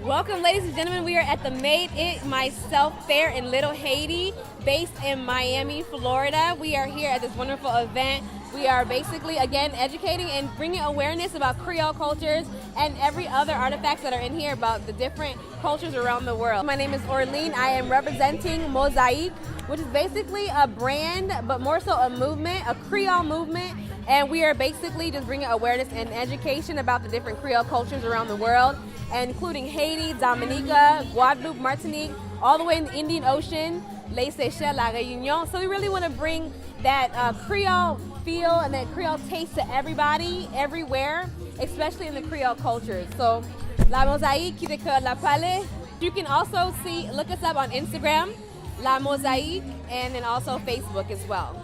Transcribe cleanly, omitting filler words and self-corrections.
Welcome, ladies and gentlemen. We are at the Made It Myself Fair in Little Haiti, based in Miami, Florida. We are here at this wonderful event. We are basically, again, educating and bringing awareness about Creole cultures and every other artifacts that are in here about the different cultures around the world. My name is Orline. I am representing Mozaiq, which is basically a brand, but more so a movement, a Creole movement. And we are basically just bringing awareness and education about the different Creole cultures around the world, including Haiti, Dominica, Guadeloupe, Martinique, all the way in the Indian Ocean, Les Seychelles, La Réunion. So we really want to bring that Creole feel and that Creole taste to everybody, everywhere, especially in the Creole cultures. So, La Mozaiq qui décore la palais. You can also look us up on Instagram, La Mozaiq, and then also Facebook as well.